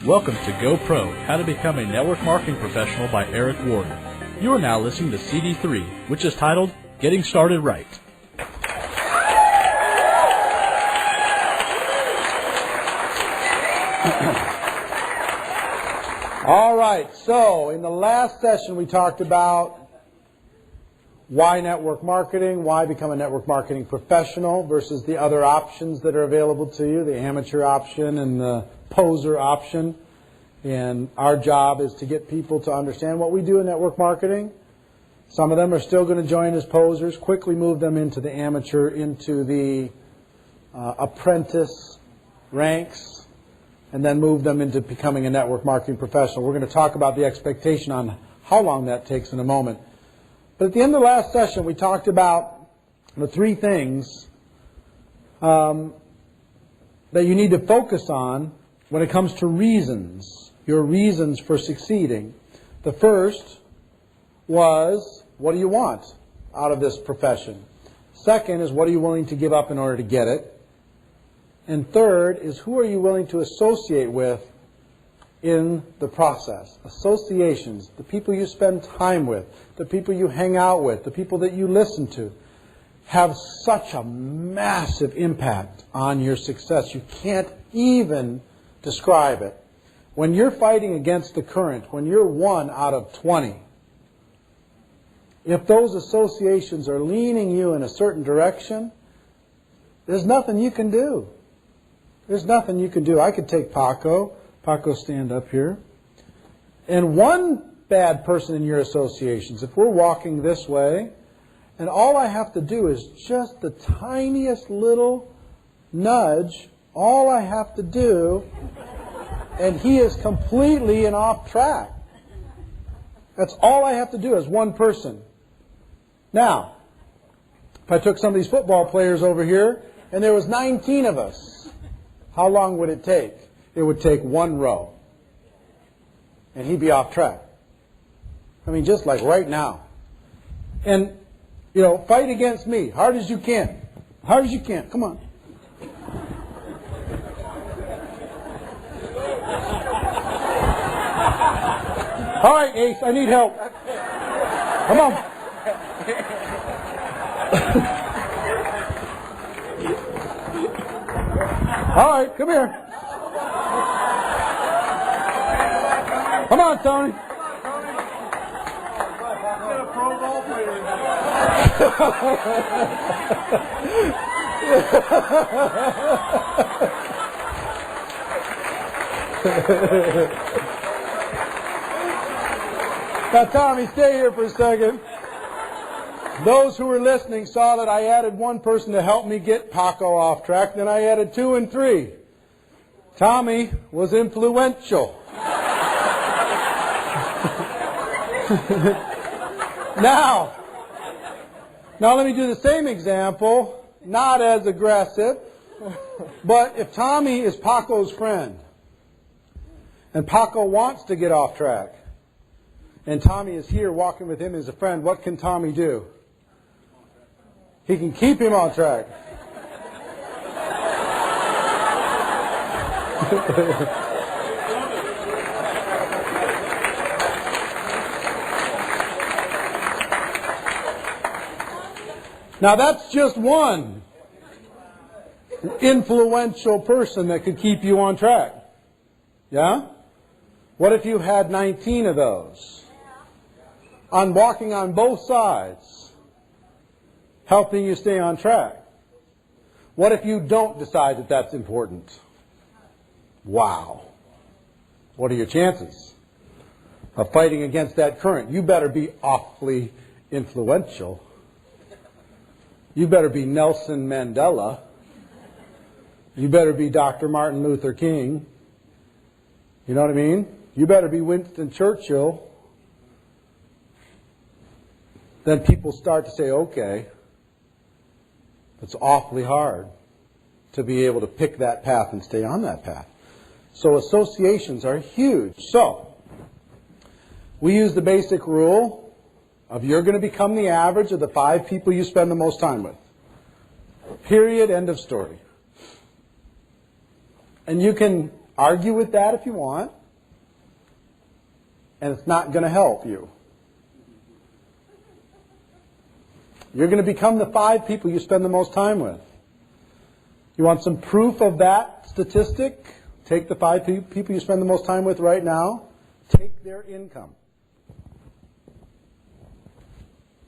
Welcome to Go Pro, How to Become a Network Marketing Professional by Erric Worre. You are now listening to CD3, which is titled Getting Started Right. All right, so in the last session we talked about why network marketing, why become a network marketing professional versus the other options that are available to you, the amateur option and the poser option. And our job is to get people to understand what we do in network marketing. Some of them are still going to join as posers, quickly move them into the amateur, into the apprentice ranks, and then move them into becoming a network marketing professional. We're going to talk about the expectation on how long that takes in a moment. But at the end of the last session, we talked about the three things that you need to focus on when it comes to reasons, your reasons for succeeding. The first was, what do you want out of this profession? Second is, what are you willing to give up in order to get it? And third is, who are you willing to associate with in the process? Associations, the people you spend time with, the people you hang out with, the people that you listen to, have such a massive impact on your success. You can't even describe it. When you're fighting against the current, when you're 1 out of 20, if those associations are leaning you in a certain direction, there's nothing you can do. There's nothing you can do. I could take Paco, stand up here, and one bad person in your associations, if we're walking this way, and all I have to do is just the tiniest little nudge, all I have to do, and he is completely and off track. That's all I have to do as one person. Now, if I took some of these football players over here, and there was 19 of us, how long would it take? It would take one row. And he'd be off track. I mean, just like right now. And, fight against me. Hard as you can. Hard as you can. Come on. All right, Ace, I need help. Come on. All right, come here. Come on, Tony. Now, Tommy, stay here for a second. Those who were listening saw that I added one person to help me get Paco off track, then I added 2 and 3. Tommy was influential. Now let me do the same example, not as aggressive, but if Tommy is Paco's friend, and Paco wants to get off track, and Tommy is here walking with him as a friend, what can Tommy do? He can keep him on track. Now that's just one influential person that could keep you on track. Yeah? What if you had 19 of those? On walking on both sides, helping you stay on track. What if you don't decide that that's important? Wow. What are your chances of fighting against that current? You better be awfully influential. You better be Nelson Mandela. You better be Dr. Martin Luther King. You know what I mean? You better be Winston Churchill. Then people start to say, okay, it's awfully hard to be able to pick that path and stay on that path. So associations are huge. So we use the basic rule of you're going to become the average of the 5 people you spend the most time with. Period, end of story. And you can Argue with that if you want, and it's not going to help you. You're going to become the 5 people you spend the most time with. You want some proof of that statistic? Take the 5 people you spend the most time with right now. Take their income.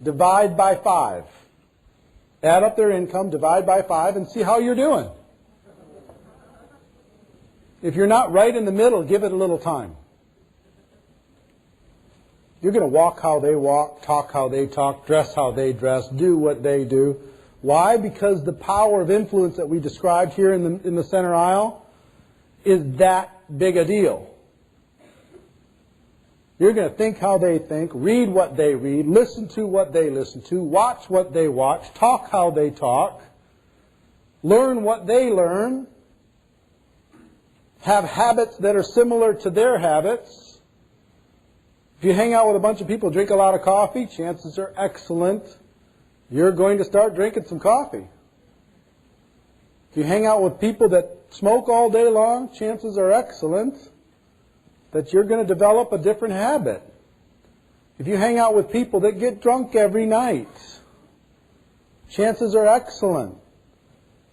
Divide by 5. Add up their income, divide by 5, and see how you're doing. If you're not right in the middle, give it a little time. You're going to walk how they walk, talk how they talk, dress how they dress, do what they do. Why? Because the power of influence that we described here in the center aisle is that big a deal. You're going to think how they think, read what they read, listen to what they listen to, watch what they watch, talk how they talk, learn what they learn, have habits that are similar to their habits. If you hang out with a bunch of people who drink a lot of coffee, chances are excellent you're going to start drinking some coffee. If you hang out with people that smoke all day long, chances are excellent that you're going to develop a different habit. If you hang out with people that get drunk every night, chances are excellent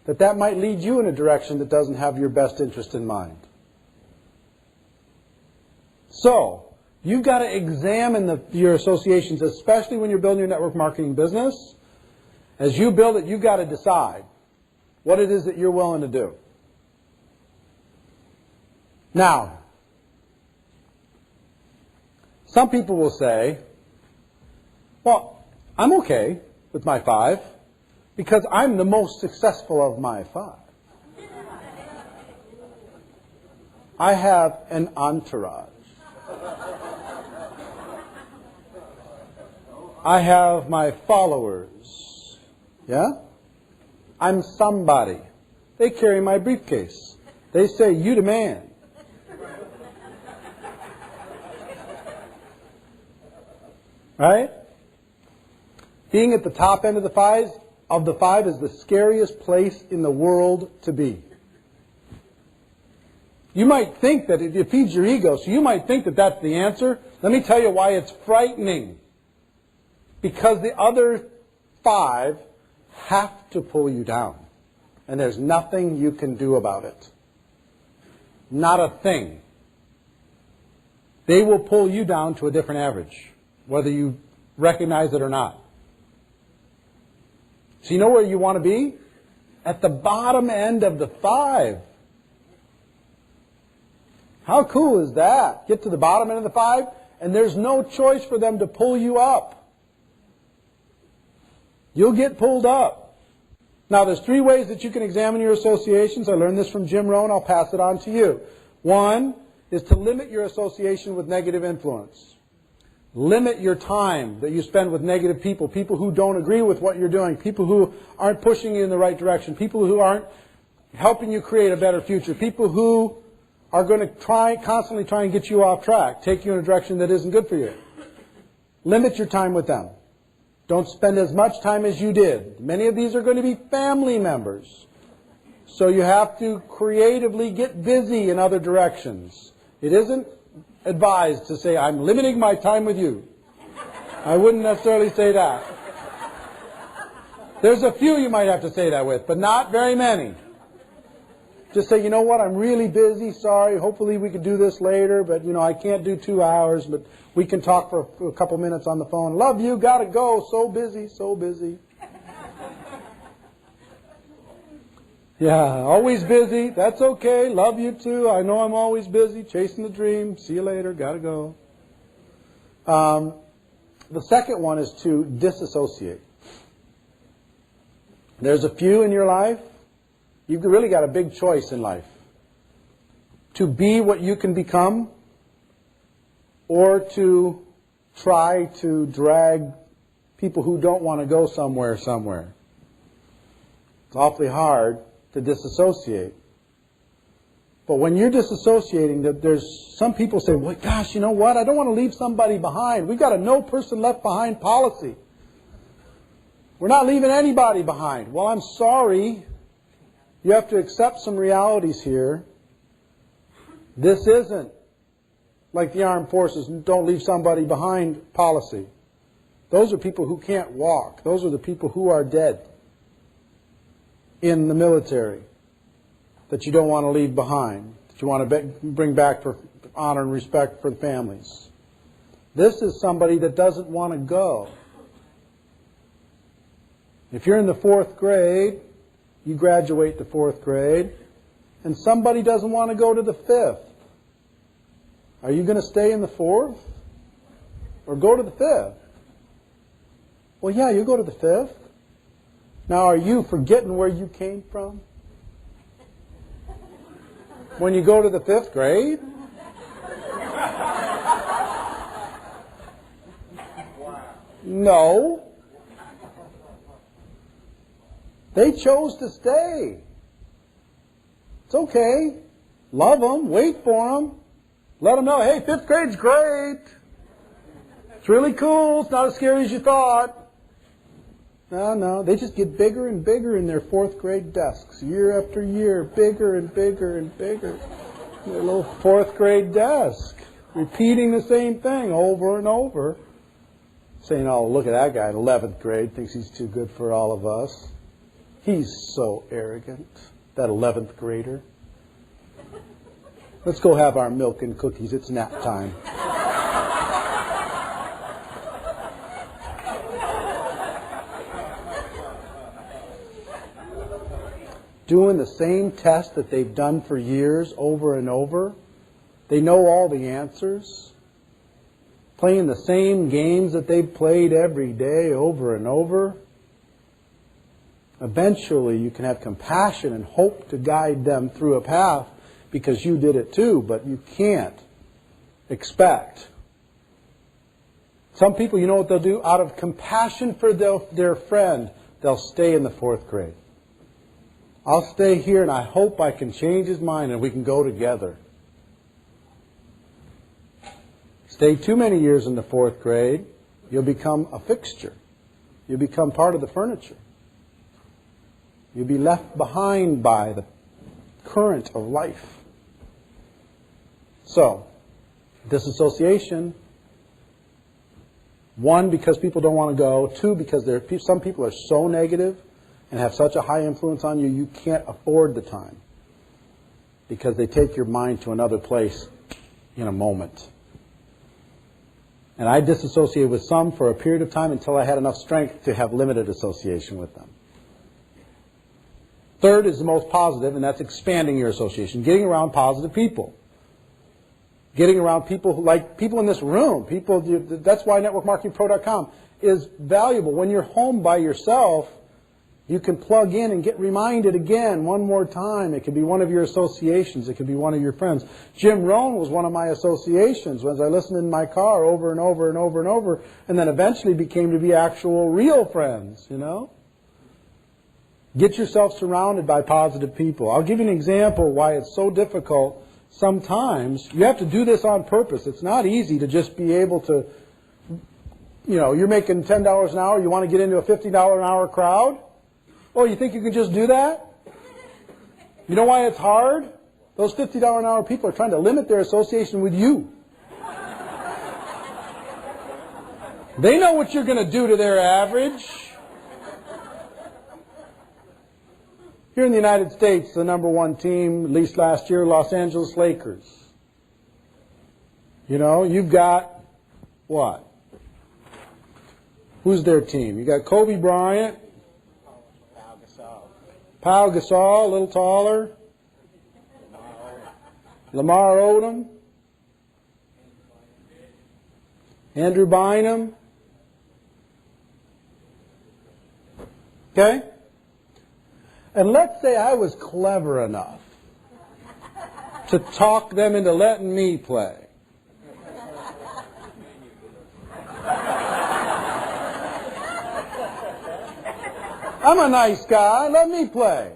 that that might lead you in a direction that doesn't have your best interest in mind. So, you've got to examine your associations, especially when you're building your network marketing business. As you build it, you've got to decide what it is that you're willing to do. Now, some people will say, well, I'm okay with my 5 because I'm the most successful of my 5. I have an entourage. I have my followers. Yeah? I'm somebody. They carry my briefcase. They say, you the man. Right? Being at the top end of the 5 is the scariest place in the world to be. You might think that it feeds your ego, so you might think that that's the answer. Let me tell you why it's frightening. Because the other 5 have to pull you down. And there's nothing you can do about it. Not a thing. They will pull you down to a different average, whether you recognize it or not. So you know where you want to be? At the bottom end of the 5. How cool is that? Get to the bottom end of the 5, and there's no choice for them to pull you up. You'll get pulled up. Now, there's 3 ways that you can examine your associations. I learned this from Jim Rohn. I'll pass it on to you. 1 is to limit your association with negative influence. Limit your time that you spend with negative people, people who don't agree with what you're doing, people who aren't pushing you in the right direction, people who aren't helping you create a better future, people who are going to constantly try and get you off track, take you in a direction that isn't good for you. Limit your time with them. Don't spend as much time as you did. Many of these are going to be family members. So you have to creatively get busy in other directions. It isn't advised to say, I'm limiting my time with you. I wouldn't necessarily say that. There's a few you might have to say that with, but not very many. Just say, you know what, I'm really busy, sorry, hopefully we could do this later, but I can't do 2 hours, but we can talk for a couple minutes on the phone. Love you, gotta go, so busy, so busy. Yeah, always busy, that's okay, love you too, I know I'm always busy, chasing the dream, see you later, gotta go. The second one is to disassociate. There's a few in your life. You've really got a big choice in life. To be what you can become, or to try to drag people who don't want to go somewhere. It's awfully hard to disassociate. But when you're disassociating, there's some people say, well, gosh, you know what? I don't want to leave somebody behind. We've got a no person left behind policy. We're not leaving anybody behind. Well, I'm sorry. You have to accept some realities here. This isn't like the armed forces, don't leave somebody behind policy. Those are people who can't walk. Those are the people who are dead in the military that you don't want to leave behind, that you want to bring back for honor and respect for the families. This is somebody that doesn't want to go. If you're in the 4th grade, you graduate the 4th grade, and somebody doesn't want to go to the 5th. Are you going to stay in the 4th or go to the 5th? Well, yeah, you go to the 5th. Now, are you forgetting where you came from when you go to the 5th grade? No. They chose to stay. It's okay. Love them. Wait for them. Let them know, hey, 5th grade's great. It's really cool. It's not as scary as you thought. No. They just get bigger and bigger in their 4th grade desks. Year after year, bigger and bigger and bigger. Their little 4th grade desk. Repeating the same thing over and over. Saying, oh, look at that guy in 11th grade. Thinks he's too good for all of us. He's so arrogant. That 11th grader. Let's go have our milk and cookies. It's nap time. Doing the same test that they've done for years over and over. They know all the answers. Playing the same games that they've played every day over and over. Eventually you can have compassion and hope to guide them through a path because you did it too, but you can't expect. Some people, you know what they'll do? Out of compassion for their friend, they'll stay in the 4th grade. I'll stay here and I hope I can change his mind and we can go together. Stay too many years in the 4th grade, you'll become a fixture. You'll become part of the furniture. You'll be left behind by the current of life. So, disassociation. 1, because people don't want to go. 2, because some people are so negative and have such a high influence on you, you can't afford the time. Because they take your mind to another place in a moment. And I disassociated with some for a period of time until I had enough strength to have limited association with them. 3rd is the most positive, and that's expanding your association. Getting around positive people. Getting around people like people in this room. That's why networkmarketingpro.com is valuable. When you're home by yourself, you can plug in and get reminded again one more time. It could be one of your associations. It could be one of your friends. Jim Rohn was one of my associations as I listened in my car over and over and over and over, and then eventually became to be actual real friends, you know. Get yourself surrounded by positive people. I'll give you an example why it's so difficult sometimes. You have to do this on purpose. It's not easy to just be able to, you're making $10 an hour, you want to get into a $50 an hour crowd? Oh, you think you can just do that? You know why it's hard? Those $50 an hour people are trying to limit their association with you. They know what you're going to do to their average. Here in the United States, the number 1 team, at least last year, Los Angeles Lakers. You've got what? Who's their team? You got Kobe Bryant. Pau Gasol, a little taller. Lamar Odom. Andrew Bynum. Okay? And let's say I was clever enough to talk them into letting me play. I'm a nice guy. Let me play.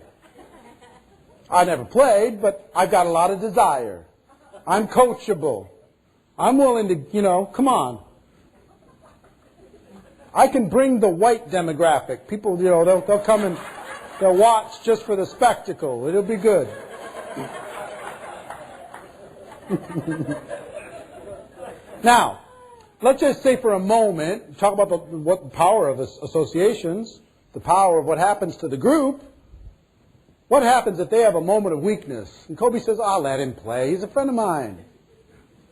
I never played, but I've got a lot of desire. I'm coachable. I'm willing to, come on. I can bring the white demographic. People, they'll come and they'll watch just for the spectacle. It'll be good. Now, let's just say for a moment, talk about the power of associations, the power of what happens to the group. What happens if they have a moment of weakness? And Kobe says, I'll let him play. He's a friend of mine.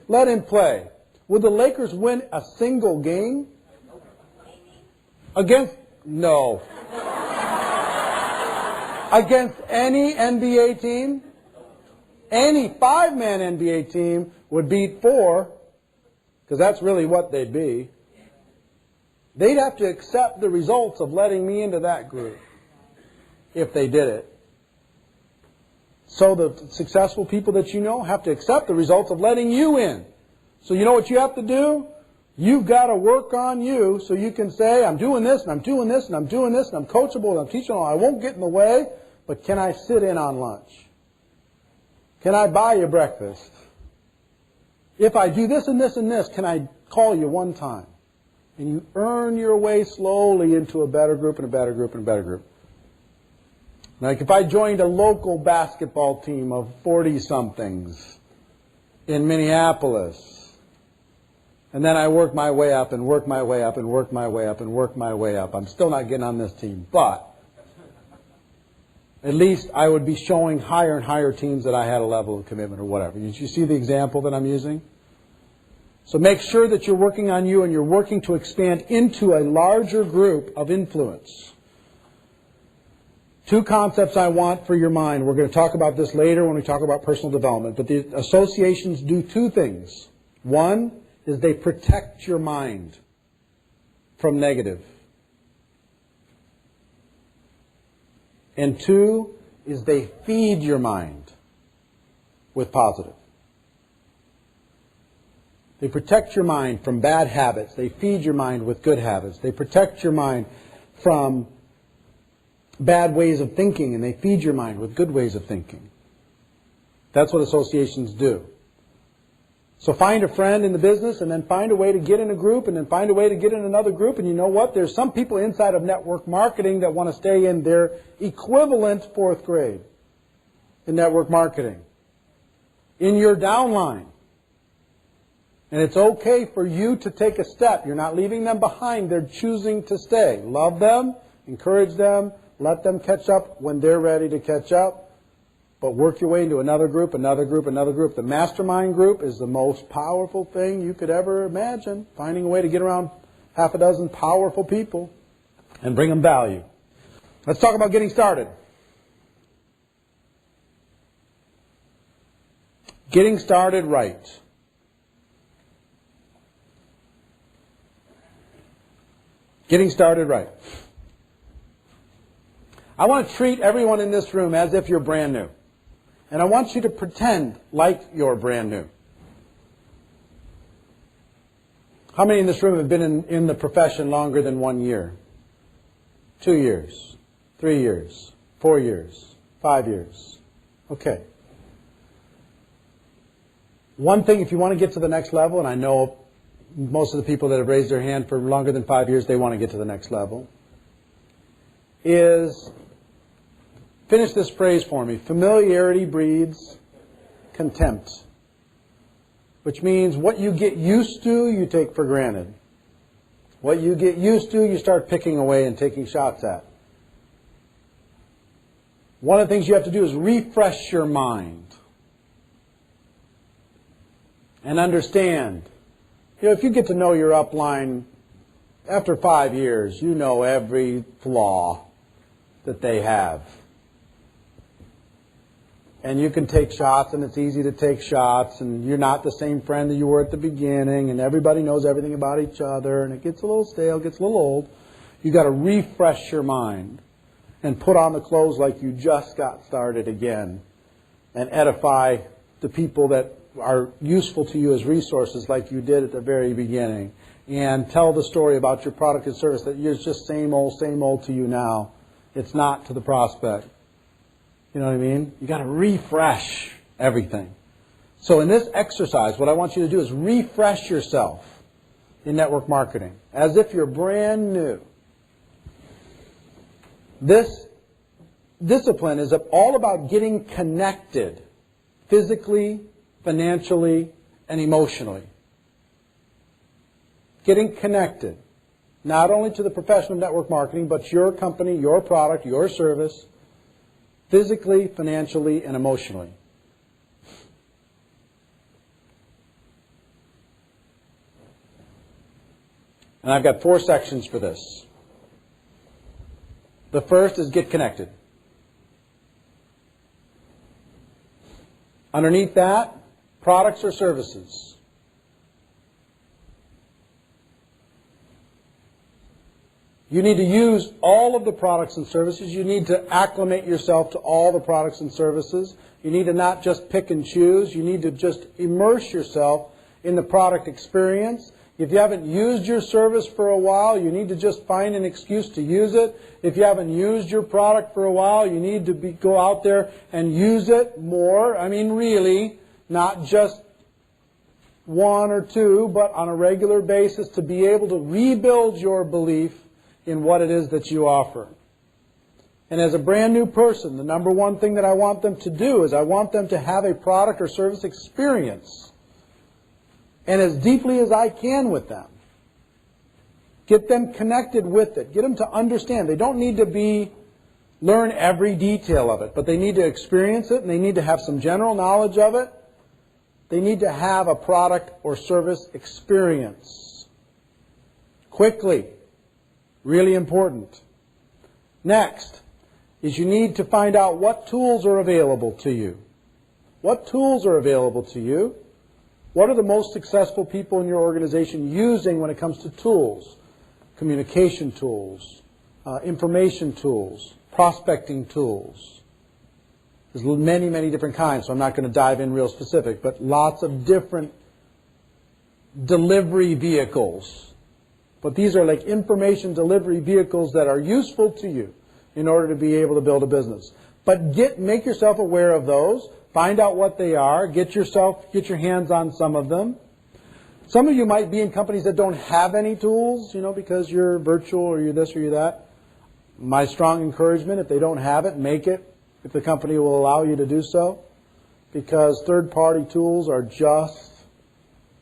Let him play. Would the Lakers win a single game? Against? No. Against any NBA team? Any five-man NBA team would beat four, because that's really what they'd be. They'd have to accept the results of letting me into that group if they did it. So the successful people that you know have to accept the results of letting you in. So you know what you have to do? You've got to work on you so you can say, I'm doing this, and I'm doing this, and I'm doing this, and I'm coachable, and I'm teaching. I won't get in the way, but can I sit in on lunch? Can I buy you breakfast? If I do this and this and this, can I call you one time? And you earn your way slowly into a better group and a better group and a better group. Like if I joined a local basketball team of 40-somethings in Minneapolis, and then I work my way up and work my way up and work my way up and work my way up. I'm still not getting on this team, but at least I would be showing higher and higher teams that I had a level of commitment or whatever. You see the example that I'm using? So make sure that you're working on you and you're working to expand into a larger group of influence. Two concepts I want for your mind. We're going to talk about this later when we talk about personal development. But the associations do two things. One is they protect your mind from negative. And two is they feed your mind with positive. They protect your mind from bad habits. They feed your mind with good habits. They protect your mind from bad ways of thinking, and they feed your mind with good ways of thinking. That's what associations do. So find a friend in the business, and then find a way to get in a group, and then find a way to get in another group. And you know what? There's some people inside of network marketing that want to stay in their equivalent fourth grade in network marketing, in your downline. And it's okay for you to take a step. You're not leaving them behind. They're choosing to stay. Love them, encourage them, let them catch up when they're ready to catch up. But work your way into another group, another group, another group. The mastermind group is the most powerful thing you could ever imagine. Finding a way to get around half a dozen powerful people and bring them value. Let's talk about getting started. Getting started right. Getting started right. I want to treat everyone in this room as if you're brand new. And I want you to pretend like you're brand new. How many in this room have been in the profession longer than 1 year? 2 years, 3 years, 4 years, 5 years. Okay. One thing, if you want to get to the next level, and I know most of the people that have raised their hand for longer than 5 years, they want to get to the next level, is finish this phrase for me. Familiarity breeds contempt. Which means what you get used to, you take for granted. What you get used to, you start picking away and taking shots at. One of the things you have to do is refresh your mind. And understand. You know, if you get to know your upline, after 5 years, you know every flaw that they have. And you can take shots, and it's easy to take shots, and you're not the same friend that you were at the beginning, and everybody knows everything about each other, and it gets a little stale, gets a little old. You've got to refresh your mind and put on the clothes like you just got started again and edify the people that are useful to you as resources like you did at the very beginning, and tell the story about your product and service that is just same old to you now. It's not to the prospect. You know what I mean? You got to refresh everything. So in this exercise, what I want you to do is refresh yourself in network marketing as if you're brand new. This discipline is all about getting connected physically, financially, and emotionally. Getting connected, not only to the professional network marketing, but your company, your product, your service, physically, financially, and emotionally. And I've got 4 sections for this. The first is get connected. Underneath that, products or services. You need to use all of the products and services. You need to acclimate yourself to all the products and services. You need to not just pick and choose. You need to just immerse yourself in the product experience. If you haven't used your service for a while, you need to just find an excuse to use it. If you haven't used your product for a while, you need to go out there and use it more. I mean, really, not just 1 or 2, but on a regular basis to be able to rebuild your belief in what it is that you offer. And as a brand new person, the number one thing that I want them to do is I want them to have a product or service experience. And as deeply as I can with them. Get them connected with it. Get them to understand. They don't need to learn every detail of it, but they need to experience it and they need to have some general knowledge of it. They need to have a product or service experience. Quickly. Really important. Next is you need to find out what tools are available to you. What tools are available to you? What are the most successful people in your organization using when it comes to tools? Communication tools, information tools, prospecting tools. There's many, many different kinds, so I'm not going to dive in real specific, but lots of different delivery vehicles. But these are like information delivery vehicles that are useful to you in order to be able to build a business. But make yourself aware of those. Find out what they are. Get your hands on some of them. Some of you might be in companies that don't have any tools, because you're virtual or you're this or you're that. My strong encouragement, if they don't have it, make it, if the company will allow you to do so. Because third-party tools are just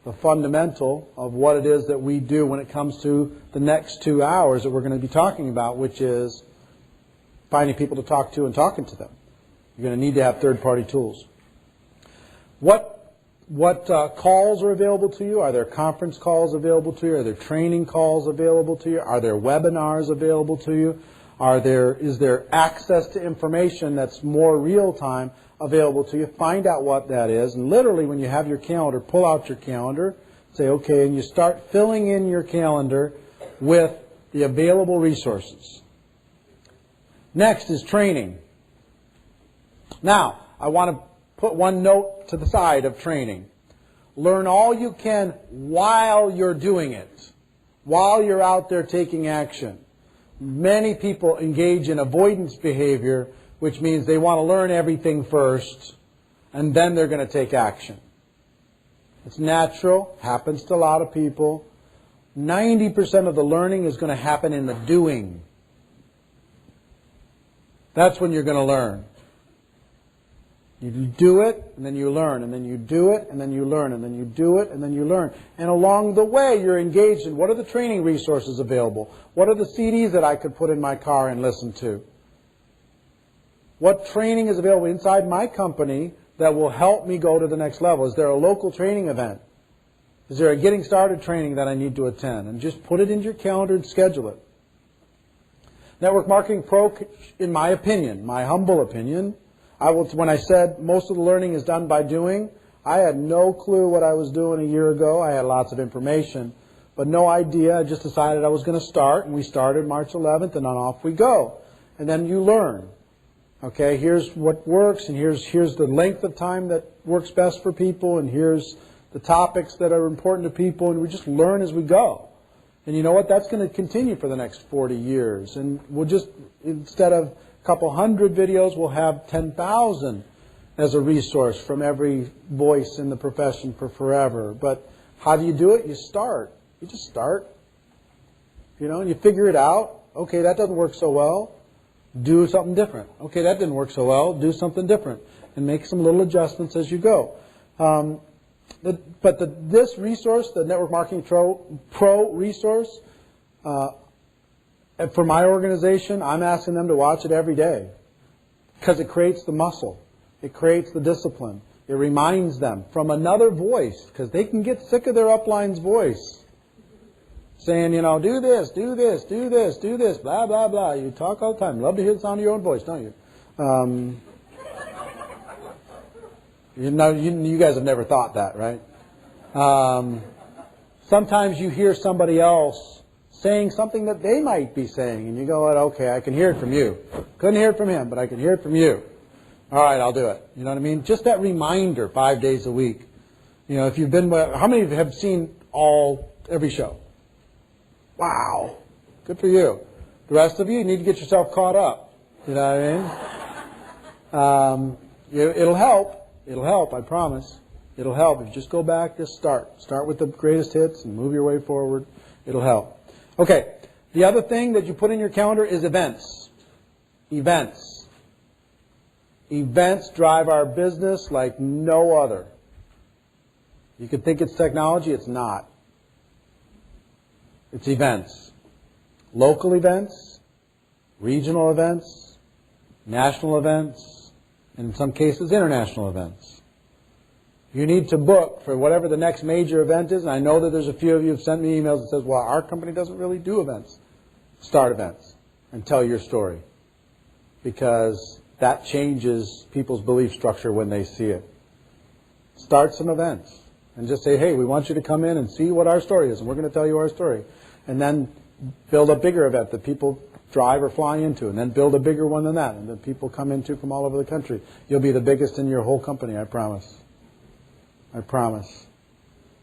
the fundamental of what it is that we do when it comes to the next 2 hours that we're going to be talking about, which is finding people to talk to and talking to them. You're going to need to have third-party tools. What calls are available to you? Are there conference calls available to you? Are there training calls available to you? Are there webinars available to you? Is there access to information that's more real-time available to you? Find out what that is. And literally, when you have your calendar, pull out your calendar, say, okay, and you start filling in your calendar with the available resources. Next is training. Now, I want to put one note to the side of training. Learn all you can while you're doing it, while you're out there taking action. Many people engage in avoidance behavior, which means they want to learn everything first, and then they're going to take action. It's natural, happens to a lot of people. 90% of the learning is going to happen in the doing. That's when you're going to learn. You do it, and then you learn, and then you do it, and then you learn, and then you do it, and then you learn. And along the way, you're engaged in what are the training resources available? What are the CDs that I could put in my car and listen to? What training is available inside my company that will help me go to the next level? Is there a local training event? Is there a getting started training that I need to attend? And just put it into your calendar and schedule it. Network Marketing Pro, in my opinion, my humble opinion, when I said most of the learning is done by doing, I had no clue what I was doing a year ago. I had lots of information, but no idea. I just decided I was going to start, and we started March 11th, and on off we go. And then you learn. Okay, here's what works, and here's the length of time that works best for people, and here's the topics that are important to people, and we just learn as we go. And you know what? That's going to continue for the next 40 years. And we'll just, instead of a couple hundred videos, we'll have 10,000 as a resource from every voice in the profession for forever. But how do you do it? You start. You just start. And you figure it out. Okay, that doesn't work so well. Do something different. Okay, that didn't work so well. Do something different. And make some little adjustments as you go. This resource, the Network Marketing Pro resource, for my organization, I'm asking them to watch it every day because it creates the muscle. It creates the discipline. It reminds them from another voice, because they can get sick of their upline's voice saying, you know, do this, do this, do this, do this, blah, blah, blah. You talk all the time. Love to hear the sound of your own voice, don't you? You guys have never thought that, right? Sometimes you hear somebody else saying something that they might be saying, and you go, okay, I can hear it from you. Couldn't hear it from him, but I can hear it from you. All right, I'll do it. You know what I mean? Just that reminder 5 days a week. You know, if you've been, how many have seen every show? Wow. Good for you. The rest of you need to get yourself caught up. You know what I mean? It'll help. It'll help, I promise. It'll help. If you just go back, just start. Start with the greatest hits and move your way forward. It'll help. Okay. The other thing that you put in your calendar is events. Events. Events drive our business like no other. You could think it's technology. It's not. It's events. Local events, regional events, national events, and in some cases international events. You need to book for whatever the next major event is. And I know that there's a few of you who have sent me emails that says, well, our company doesn't really do events. Start events and tell your story, because that changes people's belief structure when they see it. Start some events and just say, hey, we want you to come in and see what our story is, and we're going to tell you our story. And then build a bigger event that people drive or fly into, and then build a bigger one than that, and that people come into from all over the country. You'll be the biggest in your whole company, I promise. I promise.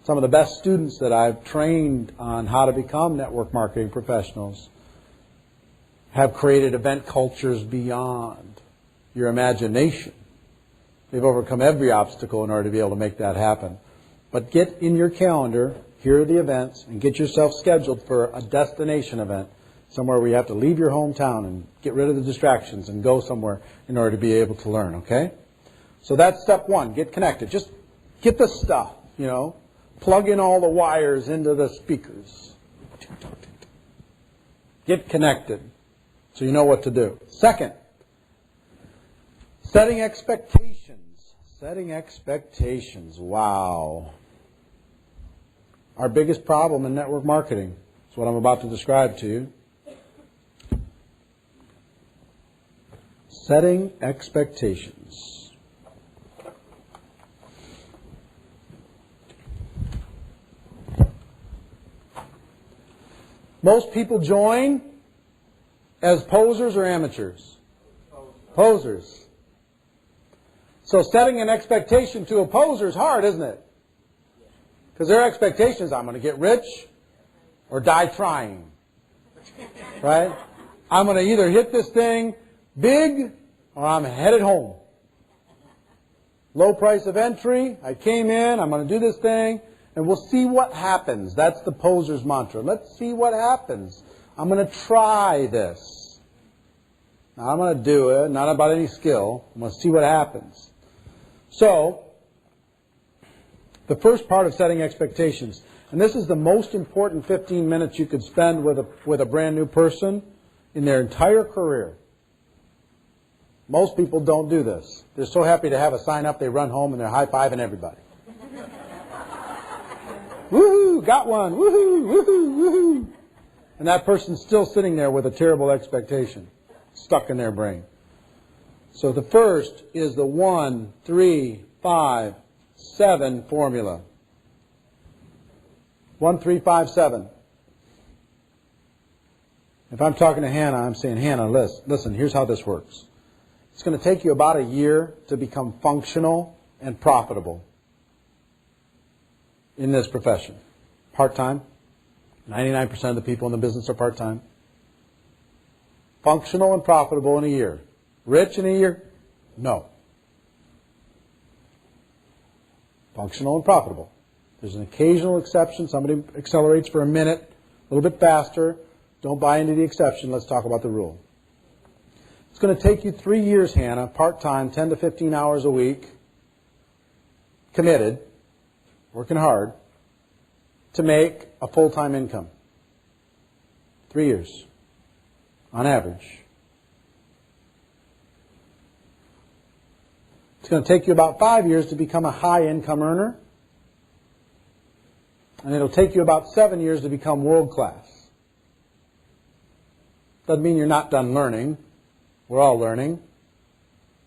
Some of the best students that I've trained on how to become network marketing professionals have created event cultures beyond your imagination. They've overcome every obstacle in order to be able to make that happen. But get in your calendar, here are the events, and get yourself scheduled for a destination event, somewhere where you have to leave your hometown and get rid of the distractions and go somewhere in order to be able to learn, okay? So that's step one, get connected. Just get the stuff, you know. Plug in all the wires into the speakers. Get connected so you know what to do. Second, setting expectations. Setting expectations. Wow. Our biggest problem in network marketing is what I'm about to describe to you. Setting expectations. Most people join as posers or amateurs? Posers. So setting an expectation to a poser is hard, isn't it? Because their expectation is, I'm going to get rich or die trying. Right? I'm going to either hit this thing big or I'm headed home. Low price of entry. I came in. I'm going to do this thing. And we'll see what happens. That's the poser's mantra. Let's see what happens. I'm going to try this. Now, I'm going to do it. Not about any skill. I'm going to see what happens. So, the first part of setting expectations, and this is the most important 15 minutes you could spend with a brand new person in their entire career. Most people don't do this. They're so happy to have a sign up, they run home and they're high-fiving everybody. Woohoo, got one, woohoo, woohoo, woohoo. And that person's still sitting there with a terrible expectation stuck in their brain. So the first is the 1, 3, 5, 7 formula. 1, 3, 5, 7. If I'm talking to Hannah, I'm saying, Hannah, listen, here's how this works. It's going to take you about a year to become functional and profitable in this profession. Part-time. 99% of the people in the business are part-time. Functional and profitable in a year. Rich in a year? No. Functional and profitable. There's an occasional exception. Somebody accelerates for a minute, a little bit faster. Don't buy into the exception. Let's talk about the rule. It's going to take you 3 years, Hannah, part-time, 10 to 15 hours a week. committed, working hard, to make a full-time income. 3 years, on average. It's going to take you about 5 years to become a high-income earner. And it'll take you about 7 years to become world-class. Doesn't mean you're not done learning. We're all learning.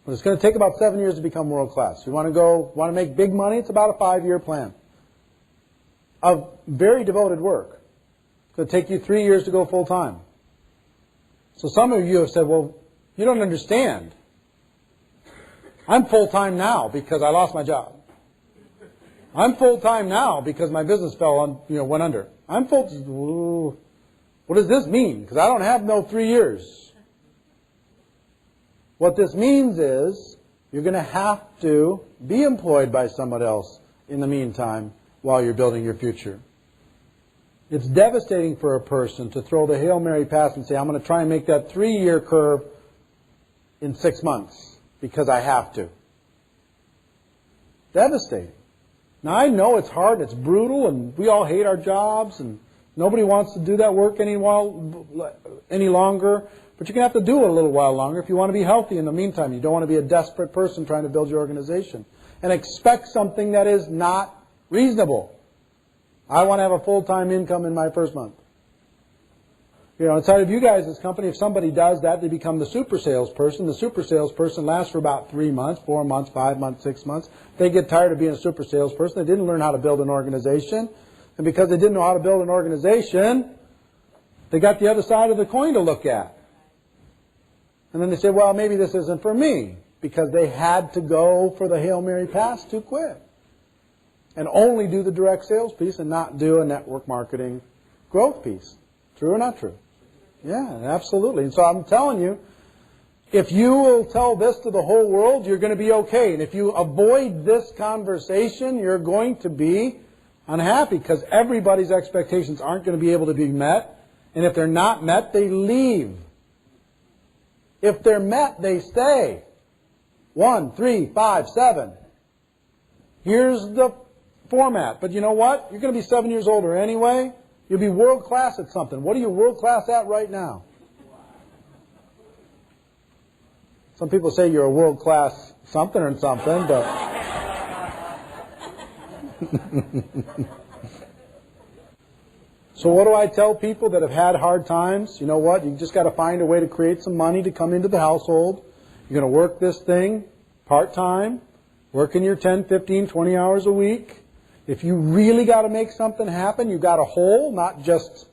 But it's going to take about 7 years to become world-class. You want to make big money? It's about a 5-year plan of very devoted work. It's going to take you 3 years to go full-time. So some of you have said, well, you don't understand. I'm full-time now because I lost my job. I'm full-time now because my business went under. I'm full. What does this mean? Because I don't have no 3 years. What this means is you're going to have to be employed by someone else in the meantime while you're building your future. It's devastating for a person to throw the Hail Mary pass and say, I'm going to try and make that 3-year curve in 6 months because I have to. Devastating. Now, I know it's hard, it's brutal, and we all hate our jobs, and nobody wants to do that work any longer, but you're going to have to do it a little while longer if you want to be healthy in the meantime. You don't want to be a desperate person trying to build your organization and expect something that is not reasonable. I want to have a full-time income in my first month. You know, inside of you guys' company, if somebody does that, they become the super salesperson. The super salesperson lasts for about 3 months, 4 months, 5 months, 6 months. They get tired of being a super salesperson. They didn't learn how to build an organization. And because they didn't know how to build an organization, they got the other side of the coin to look at. And then they say, well, maybe this isn't for me, because they had to go for the Hail Mary pass to quit and only do the direct sales piece and not do a network marketing growth piece. True or not true? Yeah, absolutely. And so I'm telling you, if you will tell this to the whole world, you're going to be okay. And if you avoid this conversation, you're going to be unhappy because everybody's expectations aren't going to be able to be met. And if they're not met, they leave. If they're met, they stay. 1, 3, 5, 7. Here's the format. But you know what? You're going to be 7 years older anyway. You'll be world-class at something. What are you world-class at right now? Some people say you're a world-class something or something, but... So what do I tell people that have had hard times? You know what? You just got to find a way to create some money to come into the household. You're going to work this thing part-time, working your 10, 15, 20 hours a week. If you really got to make something happen, you've got a hole, not just,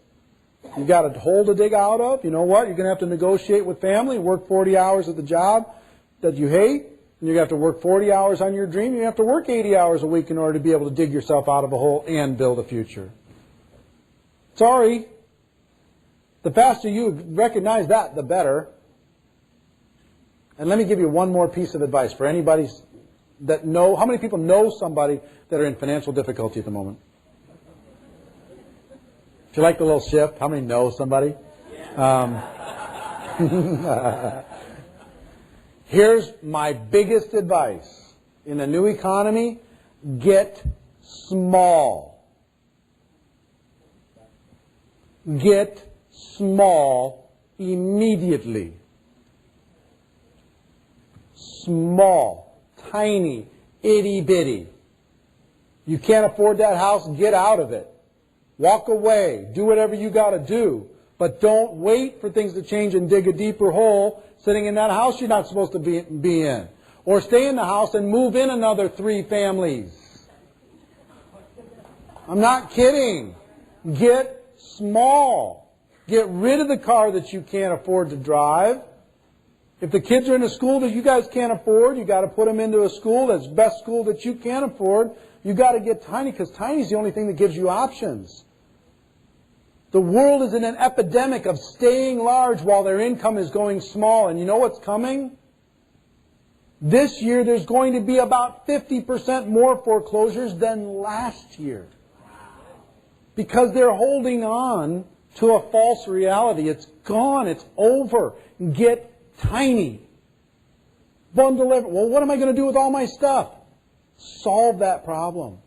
you've got a hole to dig out of. You know what? You're going to have to negotiate with family, work 40 hours at the job that you hate, and you're going to have to work 40 hours on your dream. You have to work 80 hours a week in order to be able to dig yourself out of a hole and build a future. Sorry. The faster you recognize that, the better. And let me give you one more piece of advice for anybody that know. How many people know somebody that are in financial difficulty at the moment? If you like the little shift, how many know somebody? Here's my biggest advice. In the new economy, get small. Get small immediately. Small, tiny, itty-bitty. You can't afford that house, get out of it. Walk away. Do whatever you got to do. But don't wait for things to change and dig a deeper hole sitting in that house you're not supposed to be in. Or stay in the house and move in another 3 families. I'm not kidding. Get small. Get rid of the car that you can't afford to drive. If the kids are in a school that you guys can't afford, you got to put them into a school that's best school that you can afford. You got to get tiny, because tiny is the only thing that gives you options. The world is in an epidemic of staying large while their income is going small. And you know what's coming? This year there's going to be about 50% more foreclosures than last year. Because they're holding on to a false reality. It's gone. It's over. Get tiny. Bundle everything. Well, what am I going to do with all my stuff? Solve that problem.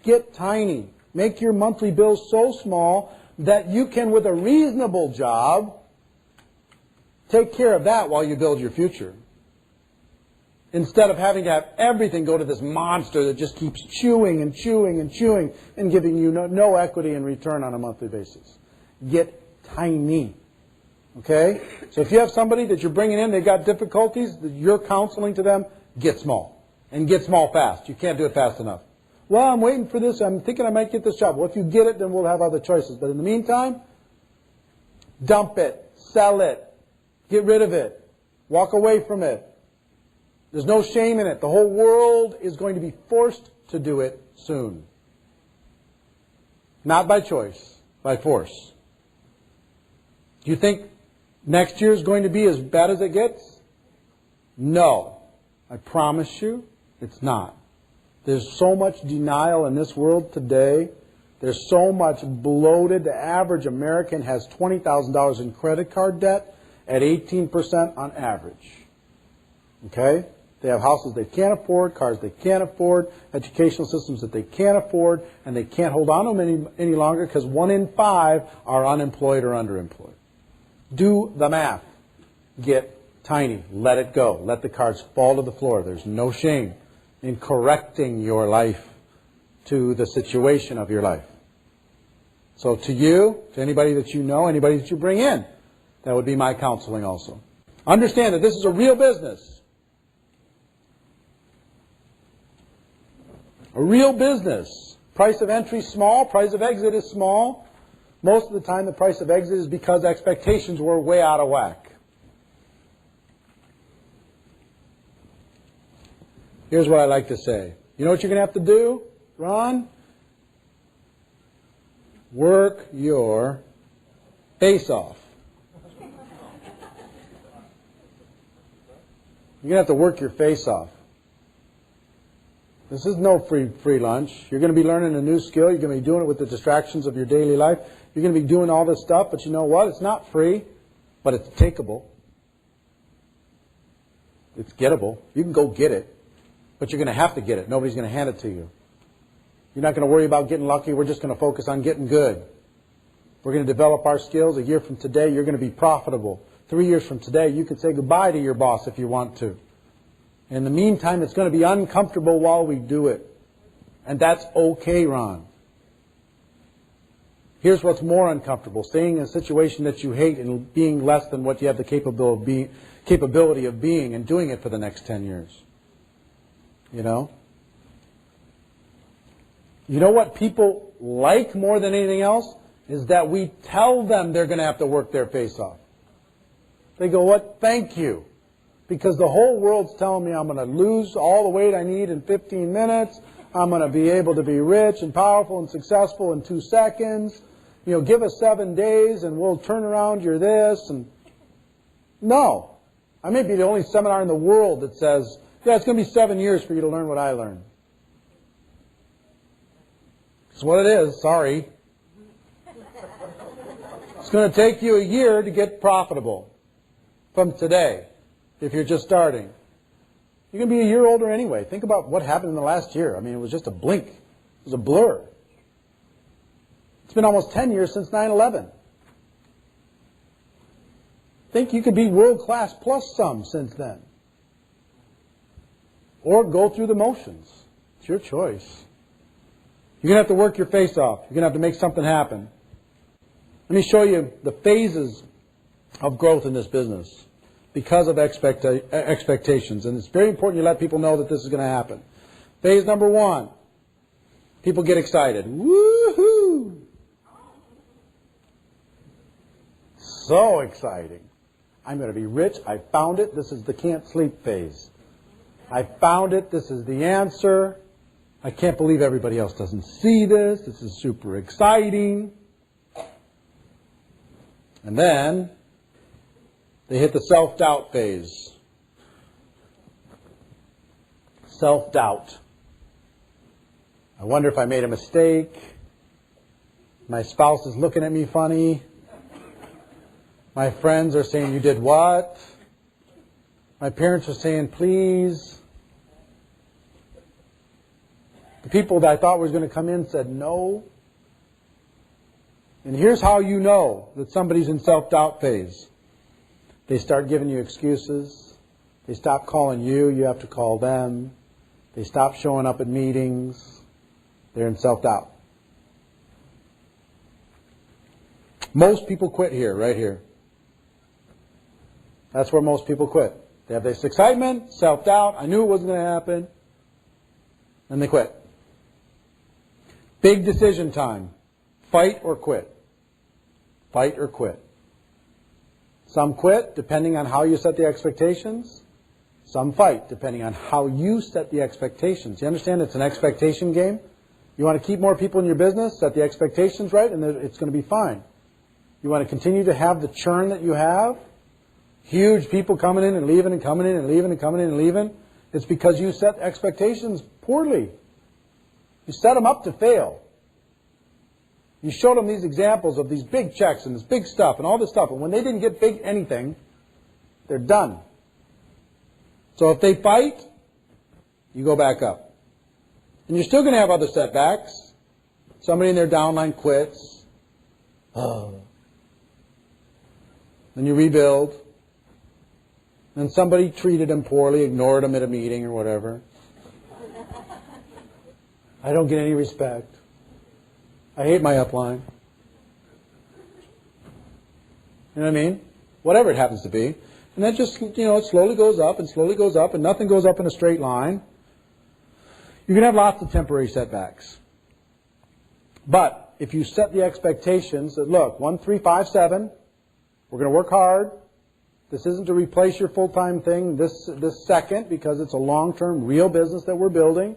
Get tiny. Make your monthly bills so small that you can, with a reasonable job, take care of that while you build your future. Instead of having to have everything go to this monster that just keeps chewing and chewing and chewing and giving you no equity in return on a monthly basis. Get tiny. Okay? So if you have somebody that you're bringing in, they've got difficulties, that you're counseling to them, get small. And get small fast. You can't do it fast enough. Well, I'm waiting for this. I'm thinking I might get this job. Well, if you get it, then we'll have other choices. But in the meantime, dump it. Sell it. Get rid of it. Walk away from it. There's no shame in it. The whole world is going to be forced to do it soon. Not by choice, by force. Do you think next year is going to be as bad as it gets? No. I promise you, it's not. There's so much denial in this world today. There's so much bloated. The average American has $20,000 in credit card debt at 18% on average. Okay? They have houses they can't afford, cars they can't afford, educational systems that they can't afford, and they can't hold on to them any longer because 1 in 5 are unemployed or underemployed. Do the math. Get tiny. Let it go. Let the cards fall to the floor. There's no shame in correcting your life to the situation of your life. So to you, to anybody that you know, anybody that you bring in, that would be my counseling also. Understand that this is a real business. A real business. Price of entry is small. Price of exit is small. Most of the time the price of exit is because expectations were way out of whack. Here's what I like to say. You know what you're going to have to do, Ron? Work your face off. You're going to have to work your face off. This is no free lunch. You're going to be learning a new skill. You're going to be doing it with the distractions of your daily life. You're going to be doing all this stuff, but you know what? It's not free, but it's takeable. It's gettable. You can go get it, but you're going to have to get it. Nobody's going to hand it to you. You're not going to worry about getting lucky. We're just going to focus on getting good. We're going to develop our skills. A year from today, you're going to be profitable. 3 years from today, you could say goodbye to your boss if you want to. In the meantime, it's going to be uncomfortable while we do it. And that's okay, Ron. Here's what's more uncomfortable. Staying in a situation that you hate and being less than what you have the capability of being and doing it for the next 10 years. You know? You know what people like more than anything else? Is that we tell them they're going to have to work their face off. They go, what? Thank you. Because the whole world's telling me I'm going to lose all the weight I need in 15 minutes. I'm going to be able to be rich and powerful and successful in 2 seconds. You know, give us 7 days and we'll turn around your this. And no. I may be the only seminar in the world that says, yeah, it's going to be 7 years for you to learn what I learned. It's what it is. Sorry. It's going to take you a year to get profitable from today. If you're just starting. You're going to be a year older anyway. Think about what happened in the last year. I mean, it was just a blink. It was a blur. It's been almost 10 years since 9/11. Think you could be world-class plus some since then. Or go through the motions. It's your choice. You're going to have to work your face off. You're going to have to make something happen. Let me show you the phases of growth in this business. Because of expectations. And it's very important you let people know that this is going to happen. Phase number 1. People get excited. Woohoo! So exciting. I'm going to be rich. I found it. This is the can't sleep phase. I found it. This is the answer. I can't believe everybody else doesn't see this. This is super exciting. And then they hit the self-doubt phase. Self-doubt. I wonder if I made a mistake. My spouse is looking at me funny. My friends are saying, you did what? My parents are saying, please. The people that I thought was going to come in said no. And here's how you know that somebody's in self-doubt phase. They start giving you excuses. They stop calling you. You have to call them. They stop showing up at meetings. They're in self-doubt. Most people quit here, right here. That's where most people quit. They have this excitement, self-doubt. I knew it wasn't going to happen. And they quit. Big decision time. Fight or quit. Fight or quit. Some quit depending on how you set the expectations. Some fight depending on how you set the expectations. You understand it's an expectation game? You want to keep more people in your business, set the expectations right, and it's going to be fine. You want to continue to have the churn that you have, huge people coming in and leaving and coming in and leaving and coming in and leaving. It's because you set expectations poorly. You set them up to fail. You showed them these examples of these big checks and this big stuff and all this stuff. And when they didn't get big anything, they're done. So if they fight, you go back up. And you're still going to have other setbacks. Somebody in their downline quits. Then you rebuild. Then somebody treated them poorly, ignored them at a meeting or whatever. I don't get any respect. I hate my upline. You know what I mean? Whatever it happens to be. And that just, it slowly goes up and slowly goes up, and nothing goes up in a straight line. You can have lots of temporary setbacks. But if you set the expectations that, look, 1, 3, 5, 7, we're going to work hard. This isn't to replace your full-time thing this second, because it's a long-term, real business that we're building.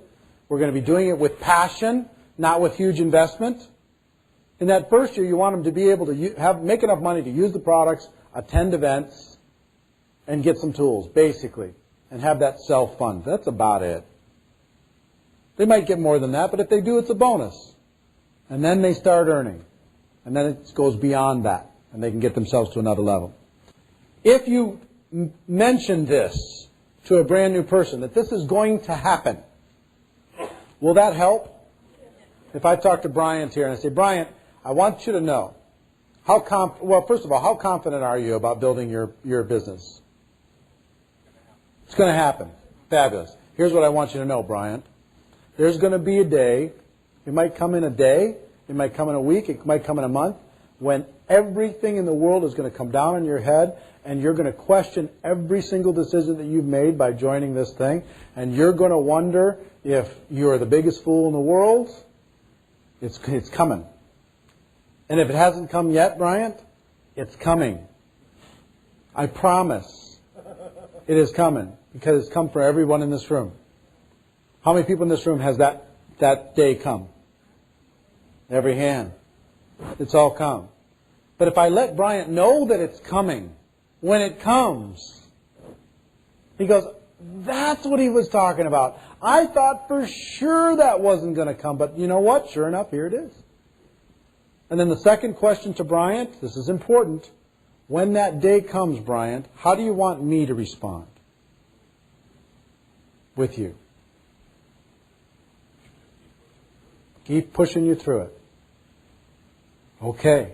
We're going to be doing it with passion, not with huge investment. In that first year, you want them to be able to make enough money to use the products, attend events, and get some tools, basically, and have that self-fund. That's about it. They might get more than that, but if they do, it's a bonus. And then they start earning. And then it goes beyond that, and they can get themselves to another level. If you mention this to a brand new person, that this is going to happen, will that help? If I talk to Bryant here and I say, Bryant, I want you to know, well, first of all, how confident are you about building your business? It's going to happen. Fabulous. Here's what I want you to know, Bryant. There's going to be a day, it might come in a day, it might come in a week, it might come in a month, when everything in the world is going to come down on your head, and you're going to question every single decision that you've made by joining this thing, and you're going to wonder if you're the biggest fool in the world. It's coming. And if it hasn't come yet, Bryant, it's coming. I promise. It is coming, because it's come for everyone in this room. How many people in this room has that day come? Every hand. It's all come. But if I let Bryant know that it's coming, when it comes, he goes, that's what he was talking about. I thought for sure that wasn't going to come, but you know what? Sure enough, here it is. And then the second question to Bryant, this is important. When that day comes, Bryant, how do you want me to respond with you? Keep pushing you through it. Okay,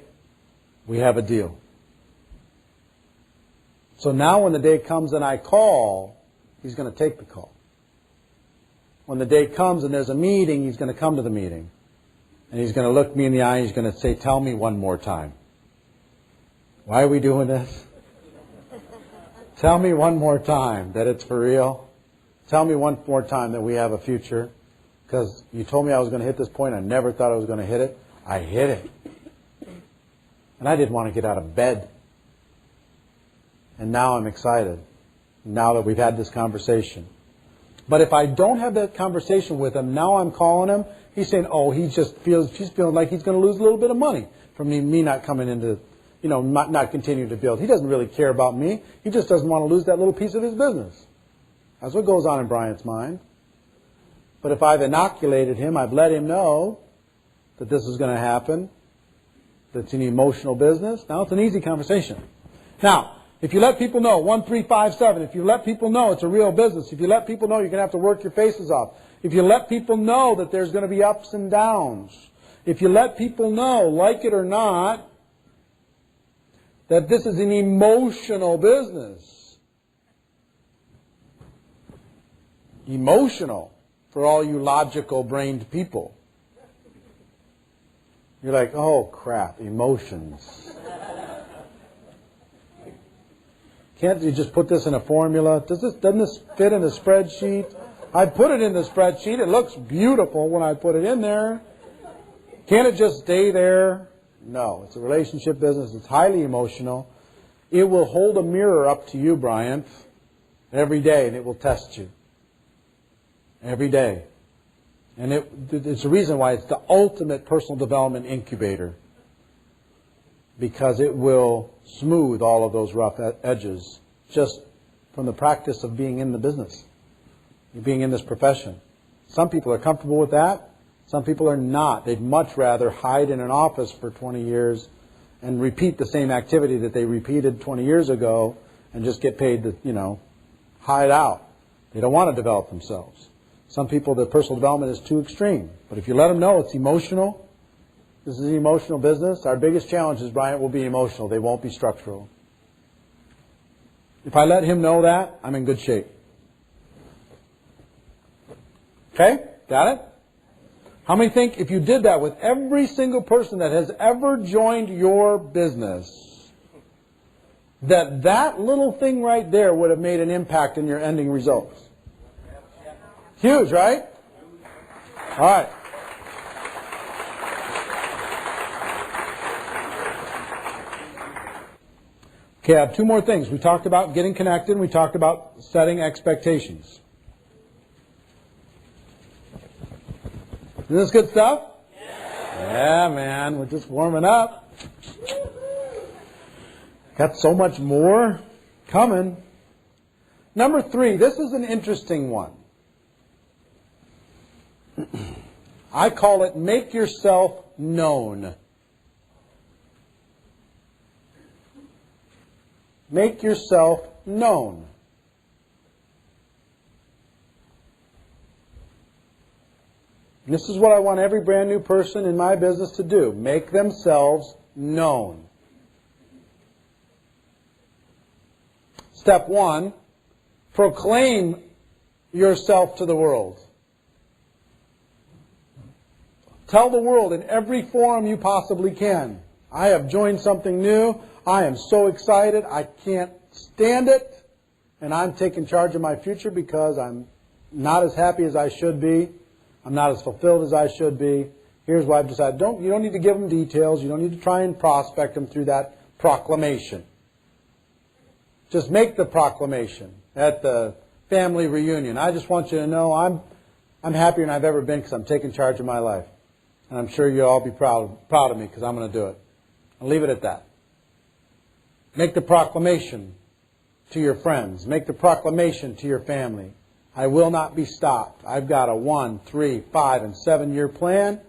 we have a deal. So now when the day comes and I call, he's going to take the call. When the day comes and there's a meeting, he's going to come to the meeting. And he's going to look me in the eye and he's going to say, tell me one more time. Why are we doing this? Tell me one more time that it's for real. Tell me one more time that we have a future. Because you told me I was going to hit this point. I never thought I was going to hit it. I hit it. And I didn't want to get out of bed. And now I'm excited. Now that we've had this conversation. But if I don't have that conversation with him, now I'm calling him, he's saying, oh, he's feeling like he's going to lose a little bit of money from me not coming into, not continuing to build. He doesn't really care about me. He just doesn't want to lose that little piece of his business. That's what goes on in Bryant's mind. But if I've inoculated him, I've let him know that this is going to happen, that it's an emotional business, now it's an easy conversation. Now, if you let people know, 1, 3, 5, 7, if you let people know it's a real business, if you let people know you're going to have to work your faces off, if you let people know that there's going to be ups and downs, if you let people know, like it or not, that this is an emotional business. Emotional for all you logical-brained people. You're like, oh crap, emotions. Can't you just put this in a formula? Doesn't this fit in a spreadsheet? I put it in the spreadsheet. It looks beautiful when I put it in there. Can't it just stay there? No, it's a relationship business. It's highly emotional. It will hold a mirror up to you, Bryant, every day, and it will test you. Every day. And it's the reason why it's the ultimate personal development incubator. Because it will smooth all of those rough edges just from the practice of being in the business, being in this profession. Some people are comfortable with that. Some people are not. They'd much rather hide in an office for 20 years and repeat the same activity that they repeated 20 years ago and just get paid to, hide out. They don't want to develop themselves. Some people, their personal development is too extreme. But if you let them know it's emotional, this is an emotional business. Our biggest challenges, Bryant, will be emotional. They won't be structural. If I let him know that, I'm in good shape. Okay? Got it? How many think if you did that with every single person that has ever joined your business, that little thing right there would have made an impact in your ending results? Huge, right? All right. Okay, I have two more things. We talked about getting connected, and we talked about setting expectations. Isn't this good stuff? Yeah, man. We're just warming up. Got so much more coming. Number 3, this is an interesting one. I call it make yourself known. Make yourself known. And this is what I want every brand new person in my business to do. Make themselves known. Step 1, proclaim yourself to the world. Tell the world in every forum you possibly can. I have joined something new. I am so excited. I can't stand it. And I'm taking charge of my future because I'm not as happy as I should be. I'm not as fulfilled as I should be. Here's why I've decided. You don't need to give them details. You don't need to try and prospect them through that proclamation. Just make the proclamation at the family reunion. I just want you to know I'm happier than I've ever been because I'm taking charge of my life. And I'm sure you'll all be proud of me because I'm going to do it. I'll leave it at that. Make the proclamation to your friends. Make the proclamation to your family. I will not be stopped. I've got a 1, 3, 5, and 7-year plan.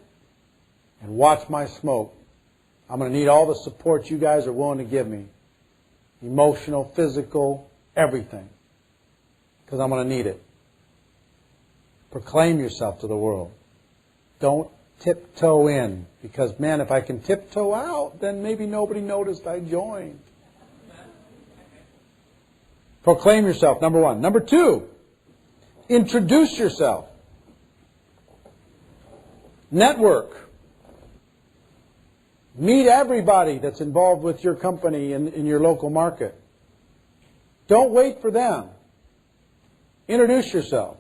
And watch my smoke. I'm going to need all the support you guys are willing to give me. Emotional, physical, everything. Because I'm going to need it. Proclaim yourself to the world. Don't tiptoe in. Because, man, if I can tiptoe out, then maybe nobody noticed I joined. Proclaim yourself, number 1. Number 2, introduce yourself. Network. Meet everybody that's involved with your company in your local market. Don't wait for them. Introduce yourself.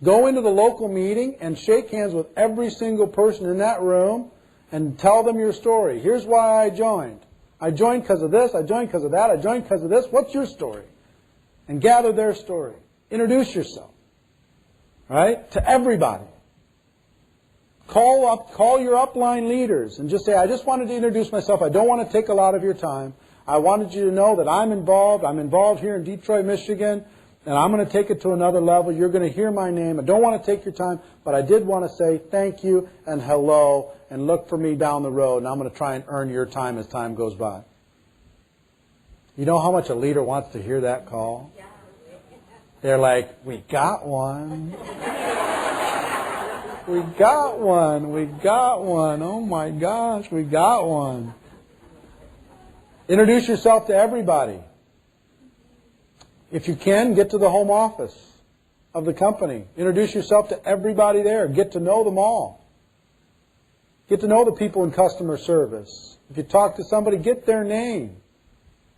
Go into the local meeting and shake hands with every single person in that room and tell them your story. Here's why I joined. I joined because of this. I joined because of that. I joined because of this. What's your story? And gather their story. Introduce yourself. Right? To everybody. Call your upline leaders and just say, I just wanted to introduce myself. I don't want to take a lot of your time. I wanted you to know that I'm involved. I'm involved here in Detroit, Michigan. And I'm going to take it to another level. You're going to hear my name. I don't want to take your time, but I did want to say thank you and hello and look for me down the road. And I'm going to try and earn your time as time goes by. You know how much a leader wants to hear that call? They're like, we got one. We got one. We got one. Oh my gosh, we got one. Introduce yourself to everybody. If you can, get to the home office of the company. Introduce yourself to everybody there. Get to know them all. Get to know the people in customer service. If you talk to somebody, get their name.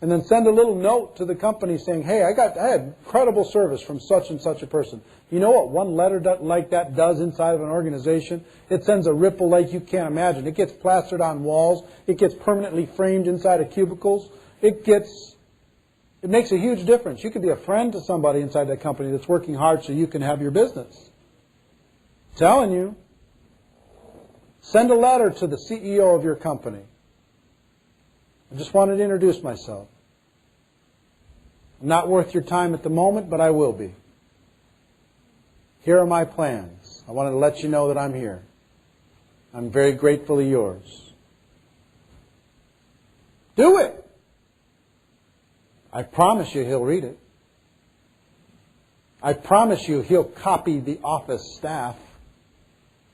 And then send a little note to the company saying, hey, I had incredible service from such and such a person. You know what one letter like that does inside of an organization? It sends a ripple like you can't imagine. It gets plastered on walls. It gets permanently framed inside of cubicles. It makes a huge difference. You could be a friend to somebody inside that company that's working hard so you can have your business. I'm telling you. Send a letter to the CEO of your company. I just wanted to introduce myself. I'm not worth your time at the moment, but I will be. Here are my plans. I wanted to let you know that I'm here. I'm very gratefully yours. Do it! I promise you he'll read it. I promise you he'll copy the office staff.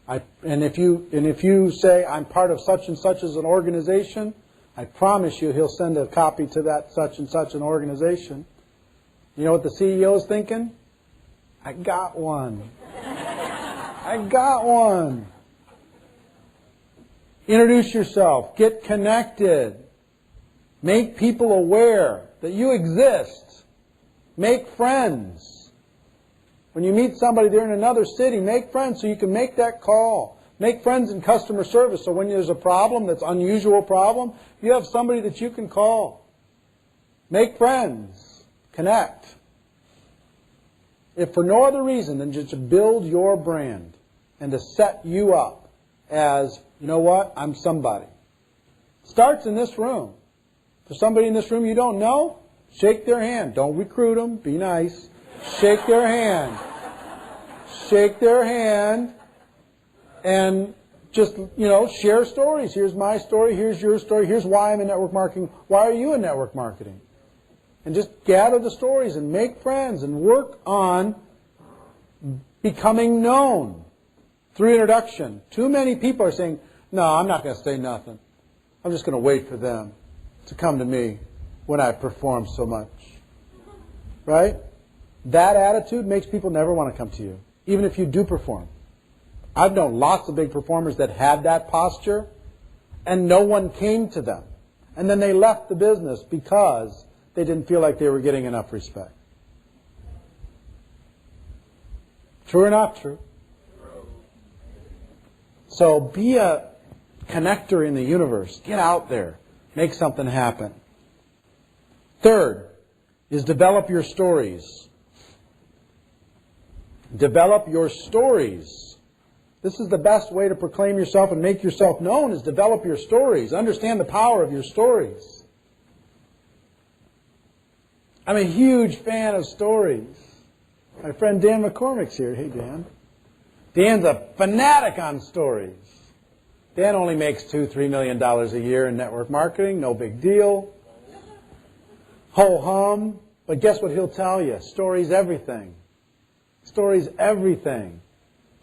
And if you say, I'm part of such and such as an organization, I promise you he'll send a copy to that such and such an organization. You know what the CEO is thinking? I got one. I got one. Introduce yourself. Get connected. Make people aware that you exist. Make friends. When you meet somebody, they're in another city, make friends so you can make that call. Make friends in customer service so when there's a problem that's an unusual problem, you have somebody that you can call. Make friends. Connect. If for no other reason than just to build your brand and to set you up as, you know what, I'm somebody. Starts in this room. For somebody in this room you don't know, shake their hand. Don't recruit them. Be nice. Shake their hand. Shake their hand. And just, share stories. Here's my story. Here's your story. Here's why I'm in network marketing. Why are you in network marketing? And just gather the stories and make friends and work on becoming known through introduction. Too many people are saying, no, I'm not going to say nothing. I'm just going to wait for them to come to me when I perform so much. Right? That attitude makes people never want to come to you, even if you do perform. I've known lots of big performers that had that posture, and no one came to them. And then they left the business because they didn't feel like they were getting enough respect. True or not true? So be a connector in the universe. Get out there. Make something happen. Third is develop your stories. Develop your stories. This is the best way to proclaim yourself and make yourself known is develop your stories. Understand the power of your stories. I'm a huge fan of stories. My friend Dan McCormick's here. Hey, Dan. Dan's a fanatic on stories. Dan only makes $2-3 million a year in network marketing. No big deal. Ho-hum. But guess what he'll tell you? Stories everything. Stories everything.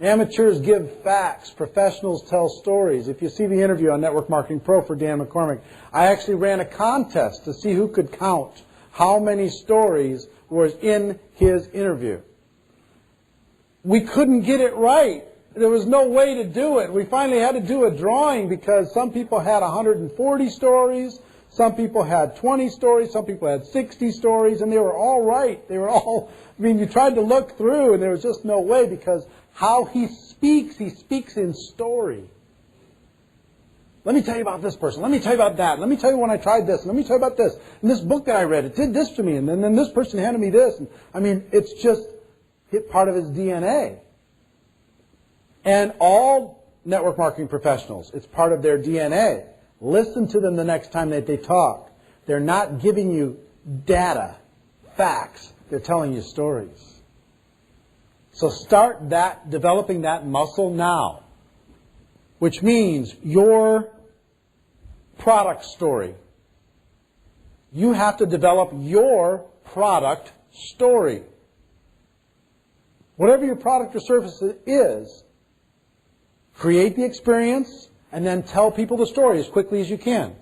Amateurs give facts. Professionals tell stories. If you see the interview on Network Marketing Pro for Dan McCormick, I actually ran a contest to see who could count how many stories was in his interview. We couldn't get it right. There was no way to do it. We finally had to do a drawing because some people had 140 stories, some people had 20 stories, some people had 60 stories, and they were all right. They were all, you tried to look through and there was just no way because how he speaks in story. Let me tell you about this person. Let me tell you about that. Let me tell you when I tried this. Let me tell you about this. And this book that I read, it did this to me. And then this person handed me this. And, it's just part of his DNA. And all network marketing professionals, it's part of their DNA. Listen to them the next time that they talk. They're not giving you data, facts. They're telling you stories. So start developing that muscle now, which means your product story. You have to develop your product story. Whatever your product or service is, Create the experience, and then tell people the story as quickly as you can.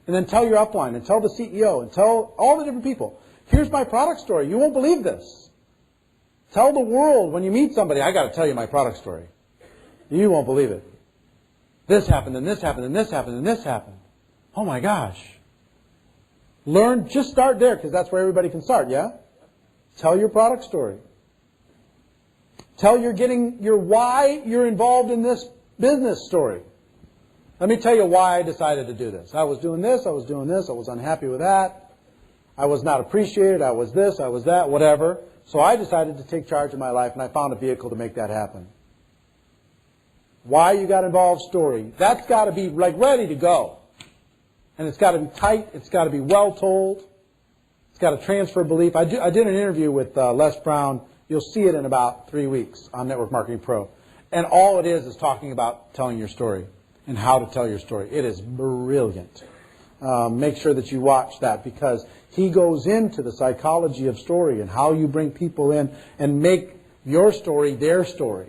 And then tell your upline, and tell the CEO, and tell all the different people. Here's my product story. You won't believe this. Tell the world when you meet somebody, I got to tell you my product story. You won't believe it. This happened, and this happened, and this happened, and this happened. Oh my gosh. Learn, just start there, because that's where everybody can start, yeah? Tell your product story. Tell your why you're involved in this business story. Let me tell you why I decided to do this. I was doing this, I was doing this, I was unhappy with that. I was not appreciated, I was this, I was that, whatever. So I decided to take charge of my life, and I found a vehicle to make that happen. Why you got involved story. That's got to be like ready to go. And it's got to be tight, it's got to be well told. It's got to transfer belief. I did an interview with Les Brown. You'll see it in about 3 weeks on Network Marketing Pro. And all it is talking about telling your story and how to tell your story. It is brilliant. Make sure that you watch that, because he goes into the psychology of story and how you bring people in and make your story their story.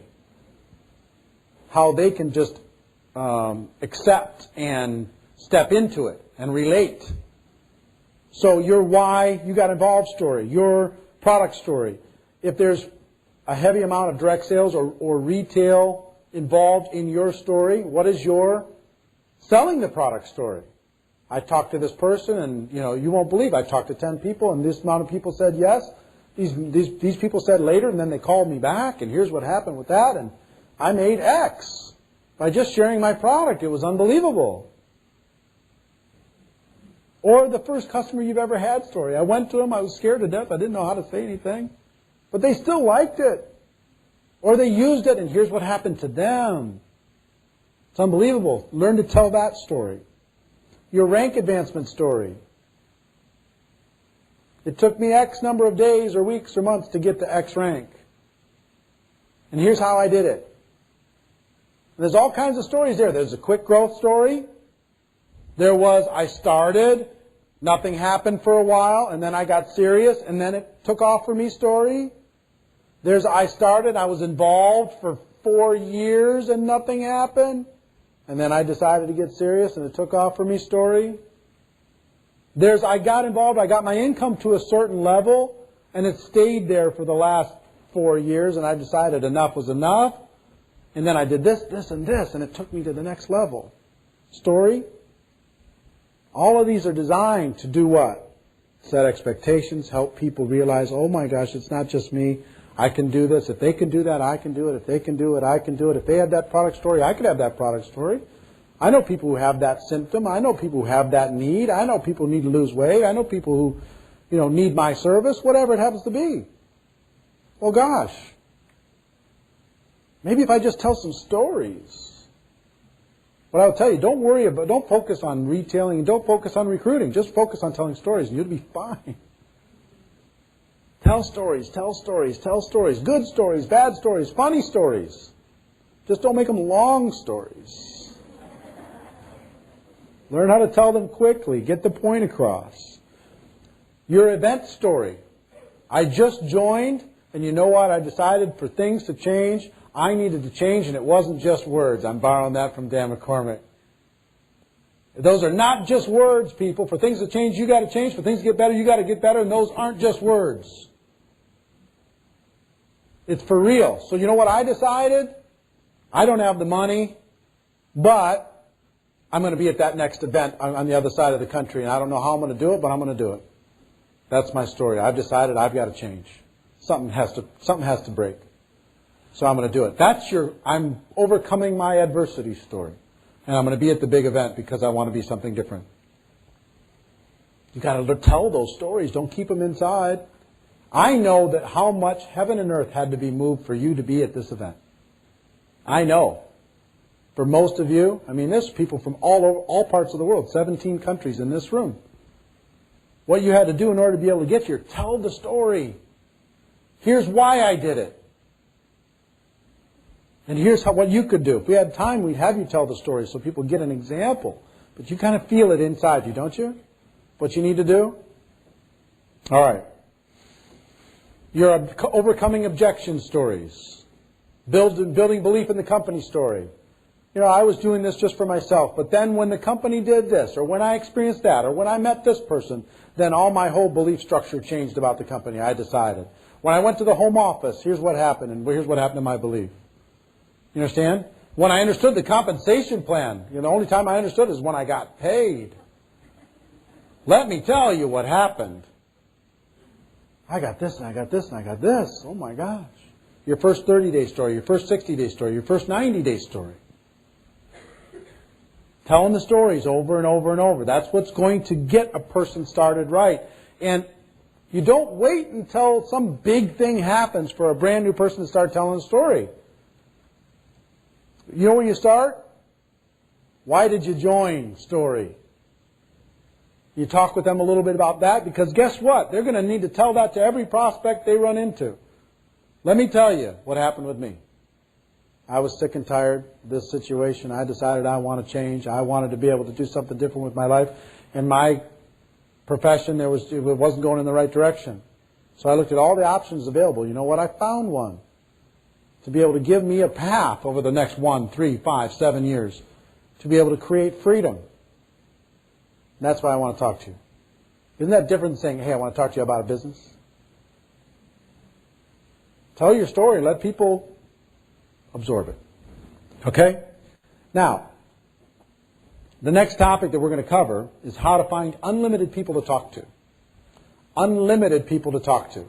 How they can just accept and step into it and relate. So your why you got involved story, your product story. If there's a heavy amount of direct sales or retail involved in your story, what is your selling the product story? I talked to this person, and you won't believe I talked to 10 people, and this amount of people said yes. These people said later, and then they called me back, and here's what happened with that, and I made X by just sharing my product. It was unbelievable. Or the first customer you've ever had story. I went to them, I was scared to death, I didn't know how to say anything, but they still liked it. Or they used it, and here's what happened to them. It's unbelievable. Learn to tell that story. Your rank advancement story. It took me X number of days or weeks or months to get to X rank. And here's how I did it. And there's all kinds of stories there. There's a quick growth story. There was, I started, nothing happened for a while, and then I got serious, and then it took off for me story. There's, I started, I was involved for 4 years, and nothing happened. And then I decided to get serious, and it took off for me story. There's, I got involved, I got my income to a certain level, and it stayed there for the last 4 years, and I decided enough was enough. And then I did this, this, and this, and it took me to the next level. Story. All of these are designed to do what? Set expectations, help people realize, oh my gosh, it's not just me. I can do this. If they can do that, I can do it. If they can do it, I can do it. If they have that product story, I could have that product story. I know people who have that symptom. I know people who have that need. I know people who need to lose weight. I know people who, need my service, whatever it happens to be. Well, gosh, maybe if I just tell some stories. But I'll tell you, don't focus on retailing and don't focus on recruiting. Just focus on telling stories and you'll be fine. Tell stories, tell stories, tell stories. Good stories, bad stories, funny stories. Just don't make them long stories. Learn how to tell them quickly. Get the point across. Your event story. I just joined, and you know what? I decided for things to change, I needed to change, and it wasn't just words. I'm borrowing that from Dan McCormick. Those are not just words, people. For things to change, you got to change. For things to get better, you got to get better, and those aren't just words. It's for real. So you know what I decided? I don't have the money, but I'm going to be at that next event on the other side of the country, and I don't know how I'm going to do it, but I'm going to do it. That's my story. I've decided I've got to change. Something has to break. So I'm going to do it. I'm overcoming my adversity story. And I'm going to be at the big event because I want to be something different. You've got to tell those stories. Don't keep them inside. I know that how much heaven and earth had to be moved for you to be at this event. I know. For most of you, there's people from all parts of the world, 17 countries in this room. What you had to do in order to be able to get here, tell the story. Here's why I did it. And here's what you could do. If we had time, we'd have you tell the story so people get an example. But you kind of feel it inside you, don't you? What you need to do? All right. You're overcoming objection stories. Building belief in the company story. I was doing this just for myself, but then when the company did this, or when I experienced that, or when I met this person, then all my whole belief structure changed about the company. I decided. When I went to the home office, here's what happened, and here's what happened to my belief. You understand? When I understood the compensation plan, the only time I understood is when I got paid. Let me tell you what happened. I got this, and I got this, and I got this. Oh my gosh. Your first 30-day story, your first 60-day story, your first 90-day story. Telling the stories over and over and over. That's what's going to get a person started right. And you don't wait until some big thing happens for a brand new person to start telling a story. You know where you start? Why did you join story? You talk with them a little bit about that, because guess what? They're going to need to tell that to every prospect they run into. Let me tell you what happened with me. I was sick and tired of this situation. I decided I want to change. I wanted to be able to do something different with my life. In my profession, it wasn't going in the right direction. So I looked at all the options available. You know what? I found one to be able to give me a path over the next 1, 3, 5, 7 years to be able to create freedom. And that's why I want to talk to you. Isn't that different than saying, hey, I want to talk to you about a business? Tell your story. Let people absorb it. Okay? Now, the next topic that we're going to cover is how to find unlimited people to talk to. Unlimited people to talk to.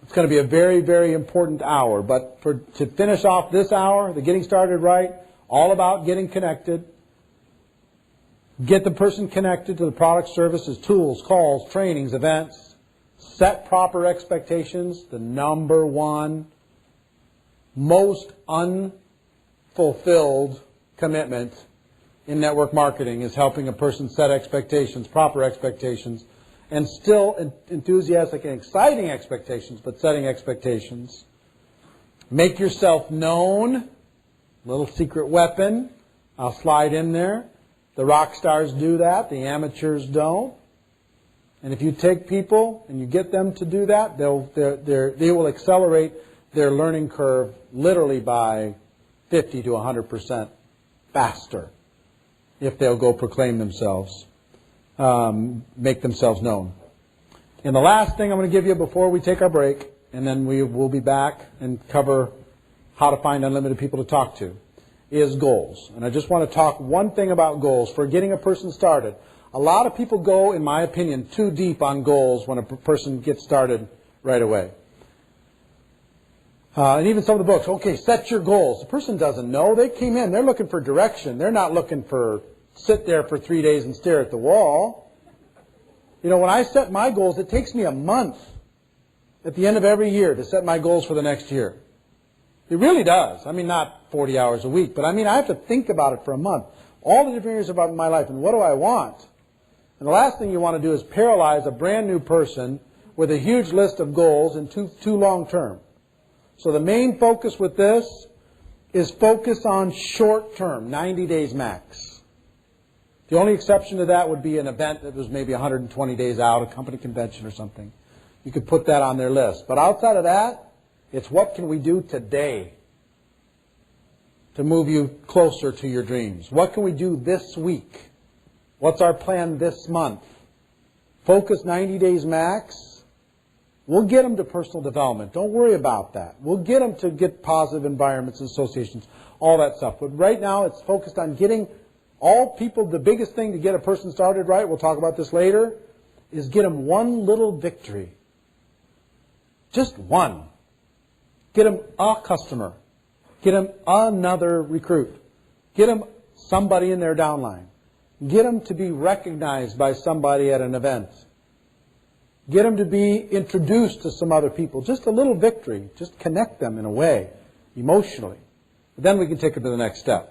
It's going to be a very, very important hour. But to finish off this hour, the Getting Started Right, all about getting connected. Get the person connected to the product, services, tools, calls, trainings, events. Set proper expectations. The number one most unfulfilled commitment in network marketing is helping a person set expectations, proper expectations, and still enthusiastic and exciting expectations, but setting expectations. Make yourself known. Little secret weapon. I'll slide in there. The rock stars do that. The amateurs don't. And if you take people and you get them to do that, they will accelerate their learning curve literally by 50 to 100% faster if they'll go proclaim themselves, make themselves known. And the last thing I'm going to give you before we take our break, and then we will be back and cover how to find unlimited people to talk to, is goals. And I just want to talk one thing about goals for getting a person started. A lot of people go, in my opinion, too deep on goals when a person gets started right away. And even some of the books, okay, set your goals. The person doesn't know. They came in. They're looking for direction. They're not looking for sit there for 3 days and stare at the wall. When I set my goals, it takes me a month at the end of every year to set my goals for the next year. It really does. I mean, not 40 hours a week, but I have to think about it for a month. All the different areas about my life and what do I want? And the last thing you want to do is paralyze a brand new person with a huge list of goals and too long term. So the main focus with this is focus on short term, 90 days max. The only exception to that would be an event that was maybe 120 days out, a company convention or something. You could put that on their list. But outside of that, it's what can we do today to move you closer to your dreams? What can we do this week? What's our plan this month? Focus 90 days max. We'll get them to personal development. Don't worry about that. We'll get them to get positive environments and associations, all that stuff. But right now it's focused on getting all people, the biggest thing to get a person started right, we'll talk about this later, is get them one little victory. Just one. Get them a customer. Get them another recruit. Get them somebody in their downline. Get them to be recognized by somebody at an event. Get them to be introduced to some other people. Just a little victory. Just connect them in a way, emotionally. Then we can take it to the next step.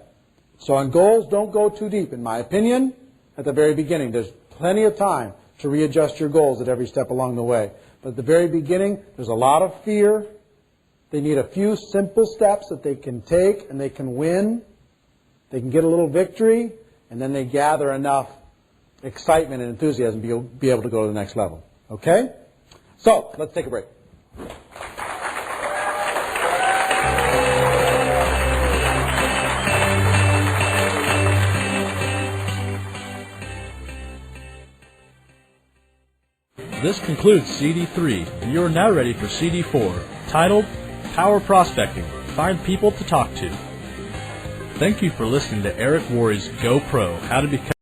So on goals, don't go too deep. In my opinion, at the very beginning, there's plenty of time to readjust your goals at every step along the way. But at the very beginning, there's a lot of fear. They need a few simple steps that they can take and they can win. They can get a little victory, and then they gather enough excitement and enthusiasm to be able to go to the next level. Okay? So, let's take a break. This concludes CD3, and you are now ready for CD4, titled Power Prospecting, Find People to Talk to. Thank you for listening to Eric Worre's Go Pro, How to Become